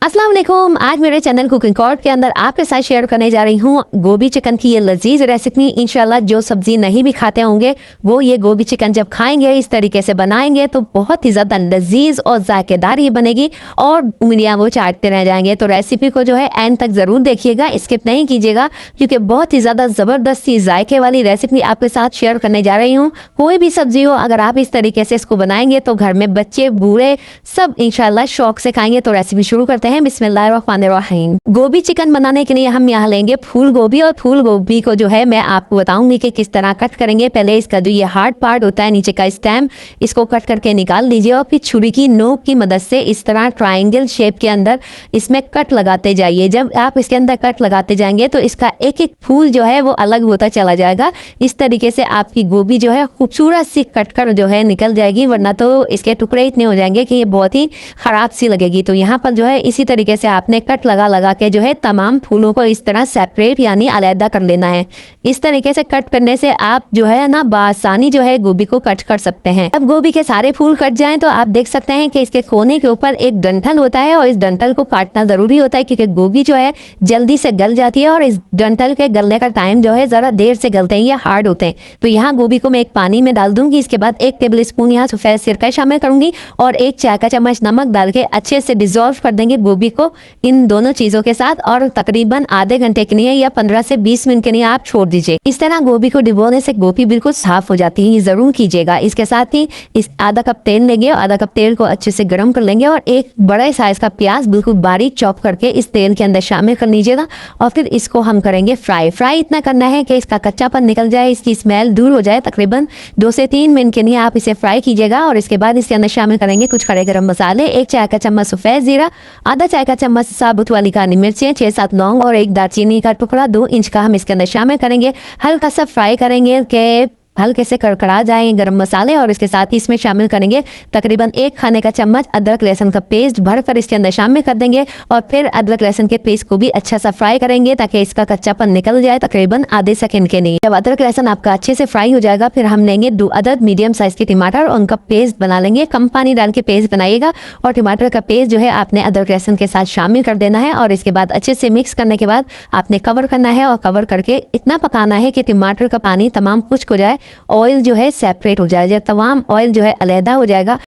अस्सलाम वालेकुम। आज मेरे चैनल कुकिंग कॉर्ट के अंदर आपके साथ शेयर करने जा रही हूँ गोभी चिकन की ये लजीज रेसिपी। इंशाल्लाह जो सब्जी नहीं भी खाते होंगे वो ये गोभी चिकन जब खाएंगे इस तरीके से बनाएंगे तो बहुत ही ज़्यादा लजीज और जायकेदार ये बनेगी और उंगलियाँ वो चाटते रह जाएंगे। तो रेसिपी को जो है एंड तक ज़रूर देखिएगा, स्किप नहीं कीजिएगा, क्योंकि बहुत ही ज़्यादा ज़बरदस्त जायके वाली रेसिपी आपके साथ शेयर करने जा रही हूँ। कोई भी सब्जी हो, अगर आप इस तरीके से इसको बनाएंगे तो घर में बच्चे बूढ़े सब इंशाल्लाह शौक से खाएंगे। तो रेसिपी शुरू करते हैं। बिस्मिल्लाहिर्रहमानिर्रहीम। गोभी चिकन बनाने के लिए हम यहाँ लेंगे फूल गोभी, और फूल गोभी को जो है मैं आपको बताऊंगी कि किस तरह कट करेंगे। पहले इसका जो ये हार्ड पार्ट होता है नीचे का स्टेम, इसको कट करके निकाल लीजिए और फिर छुरी की नोक की मदद से इस तरह ट्रायंगल शेप के अंदर इसमें कट लगाते जाइए। जब आप इसके अंदर कट लगाते जाएंगे तो इसका एक एक फूल जो है वो अलग होता चला जाएगा। इस तरीके से आपकी गोभी जो है खूबसूरत सी कट कर जो है निकल जाएगी, वरना तो इसके टुकड़े इतने हो जाएंगे कि ये बहुत ही खराब सी लगेगी। तो यहाँ पर जो है इसी तरीके से आपने कट लगा लगा के जो है तमाम फूलों को इस तरह सेपरेट यानी अलग कर लेना है। इस तरीके से कट करने से आप जो है ना बासानी जो है गोभी को कट कर सकते हैं। अब गोभी के सारे फूल कट जाएं तो आप देख सकते हैं कि इसके कोने के ऊपर एक डंठल होता है और इस डंठल को काटना जरूरी होता है, क्योंकि गोभी जो है जल्दी से गल जाती है और इस डंठल के गलने का टाइम जो है जरा देर से गलते हैं या हार्ड होते हैं। तो यहाँ गोभी को मैं एक पानी में डाल दूंगी। इसके बाद 1 टेबल स्पून यहाँ सफेद सिरका शामिल करूंगी और 1 चाय का चम्मच नमक डाल के अच्छे से डिजोल्व कर देंगे गोभी को इन दोनों चीजों के साथ, और तकरीबन आधे घंटे के लिए या 15 से 20 मिनट के लिए आप छोड़ दीजिए। इस तरह गोभी को डिबोने से गोभी बिल्कुल साफ हो जाती है, ये जरूर कीजिएगा। इसके साथ ही इस आधा कप तेल लेंगे और आधा कप तेल को अच्छे से गर्म कर लेंगे और एक बड़े साइज का प्याज बिल्कुल बारीक चॉप करके इस तेल के अंदर शामिल कर लीजिएगा और फिर इसको हम करेंगे फ्राई इतना करना है कि इसका कच्चापन निकल जाए, इसकी स्मेल दूर हो जाए। तकरीबन 2 से 3 मिनट के लिए आप इसे फ्राई कीजिएगा और इसके बाद इसके अंदर शामिल करेंगे कुछ खड़े गरम मसाले, 1 चाय का चम्मच सफेद जीरा, आधा चाय का चम्मच साबुत वाली काली मिर्चें, 6-7 लौंग और 1 दालचीनी का टुकड़ा 2 इंच का हम इसके अंदर शामिल करेंगे। हल्का सा फ्राई करेंगे कि हल्के से कड़कड़ा जाए गरम मसाले, और इसके साथ ही इसमें शामिल करेंगे तकरीबन 1 खाने का चम्मच अदरक लहसुन का पेस्ट भरकर इसके अंदर शामिल कर देंगे और फिर अदरक लहसुन के पेस्ट को भी अच्छा सा फ्राई करेंगे ताकि इसका कच्चापन निकल जाए तकरीबन आधे सेकंड के लिए। जब अदरक लहसुन आपका अच्छे से फ्राई हो जाएगा फिर हम लेंगे 2 अदद मीडियम साइज के टमाटर और उनका पेस्ट बना लेंगे। कम पानी डाल के पेस्ट बनाइएगा और टमाटर का पेस्ट जो है आपने अदरक लहसुन के साथ शामिल कर देना है और इसके बाद अच्छे से मिक्स करने के बाद आपने कवर करना है और कवर करके इतना पकाना है कि टमाटर का पानी तमाम खुश्क हो जाए, ऑयल जो है सेपरेट हो जाए, जब तमाम ऑयल जो है अलहदा हो जाएगा।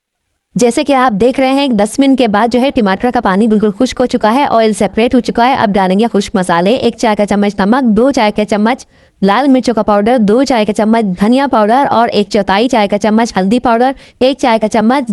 जैसे कि आप देख रहे हैं 10 मिनट के बाद जो है टमाटर का पानी बिल्कुल खुश्क हो चुका है, ऑयल सेपरेट हो चुका है। अब डालेंगे खुश्क मसाले, 1 चाय का चम्मच नमक, 2 चाय के चम्मच लाल मिर्चों का पाउडर, 2 चाय का चम्मच धनिया पाउडर और 1/4 चाय का चम्मच हल्दी पाउडर, 1 चाय का चम्मच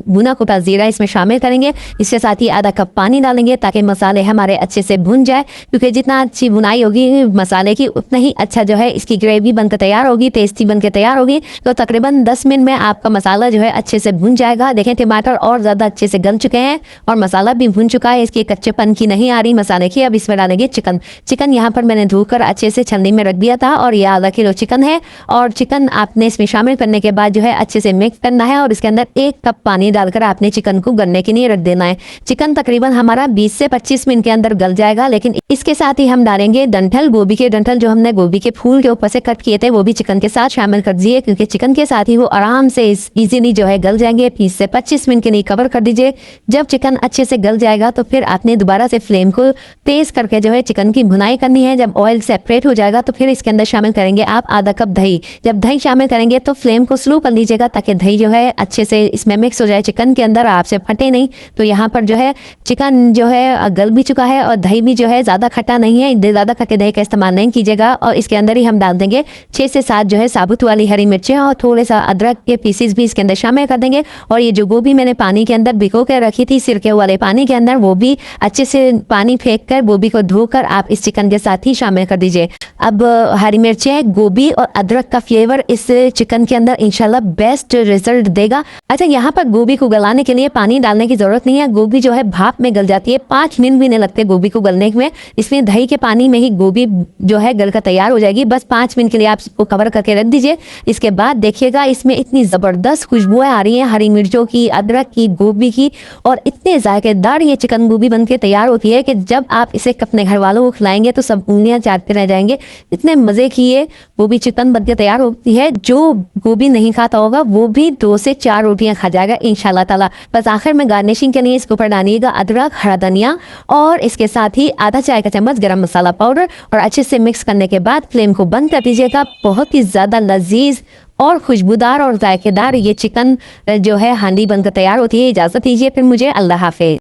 भुना कुटा जीरा इसमें शामिल करेंगे। इसके साथ ही आधा कप पानी डालेंगे ताकि मसाले हमारे अच्छे से भुन जाए, क्योंकि जितना अच्छी भुनाई होगी मसाले की उतना ही अच्छा जो है इसकी ग्रेवी बनकर तैयार होगी, टेस्टी बनकर तैयार होगी। तो तकरीबन 10 मिनट में आपका मसाला जो है अच्छे से भुन जाएगा। देखें टमाटर और ज़्यादा अच्छे से गल चुके हैं और मसाला भी भुन चुका है, इसके कच्चेपन की नहीं आ रही मसाले की। अब इसमें डालेंगे चिकन यहाँ पर मैंने धोकर अच्छे से छलनी में रख दिया था और ये आधा किलो चिकन है और चिकन आपने इसमें शामिल करने के बाद जो है अच्छे से मिक्स करना है और इसके अंदर 1 कप पानी डालकर आपने चिकन को गलने के लिए रख देना है। चिकन तकरीबन हमारा 20 से 25 मिनट के अंदर गल जाएगा, लेकिन इसके साथ ही हम डालेंगे डंठल, गोभी के डंठल जो हमने गोभी के फूल के ऊपर से कट किए थे वो भी चिकन के साथ शामिल कर दीजिए, क्योंकि चिकन के साथ ही वो आराम से इजीली जो है गल जाएंगे। 20 से 25 मिनट के लिए कवर कर दीजिए। जब चिकन अच्छे से गल जाएगा तो फिर आपने दोबारा से फ्लेम को तेज करके जो है चिकन की भुनाई करनी है। जब ऑयल सेपरेट हो जाएगा तो फिर इसके अंदर शामिल करेंगे आप आधा कप दही। जब दही शामिल करेंगे तो फ्लेम को स्लो कर लीजिएगा ताकि दही जो है अच्छे से इसमें मिक्स हो जाए चिकन के अंदर, आपसे फटे नहीं। तो यहाँ पर जो है चिकन जो है गल भी चुका है और दही भी जो है ज़्यादा खट्टा नहीं है, ज़्यादा खट्टे दही का इस्तेमाल नहीं कीजिएगा। और इसके अंदर ही हम डाल देंगे 6 से 7 जो है साबुत वाली हरी मिर्चें और थोड़े सा अदरक के पीसेस भी इसके अंदर शामिल कर देंगे। और ये जो गोभी मैंने पानी के अंदर भिगो के रखी थी सिरके वाले पानी के अंदर, वो भी अच्छे से पानी फेंक कर गोभी को धोकर आप इस चिकन के साथ ही शामिल कर दीजिए। अब हरी मिर्चें, गोभी और अदरक का फ्लेवर इस चिकन के अंदर इंशाल्लाह बेस्ट रिजल्ट देगा। अच्छा, यहाँ पर गोभी को गलाने के लिए पानी डालने की जरूरत नहीं है, गोभी जो है भाप में गल जाती है, 5 मिनट भी नहीं लगते गोभी को गलने में। इसमें दही के पानी में ही गोभी जो है गल कर तैयार हो जाएगी। बस 5 मिनट के लिए आप इसको कवर करके रख दीजिए। इसके बाद देखिएगा इसमें इतनी ज़बरदस्त खुशबुएं आ रही हैं हरी मिर्चों की, अदरक की, गोभी की, और इतने जायकेदार ये चिकन गोभी बन के तैयार होती है कि जब आप इसे अपने घर वालों को खिलाएंगे तो सब उंगलियां चाटते रह जाएंगे। इतने इतने मज़े किए, वो भी चिकन बन के तैयार होती है। जो गोभी नहीं खाता होगा वो भी 2 से 4 रोटियां खा जाएगा इंशाल्लाह ताला। बस आखिर में गार्निशिंग के लिए इसके ऊपर डालिएगा अदरक, हरा धनिया और इसके साथ ही आधा चाय का चम्मच गरम मसाला पाउडर और अच्छे से मिक्स करने के बाद फ्लेम को बंद कर दीजिएगा। बहुत ही ज़्यादा लजीज और खुशबूदार और जायकेदार ये चिकन जो है हांडी बनकर तैयार होती है। इजाज़त दीजिए फिर मुझे, अल्लाह हाफिज।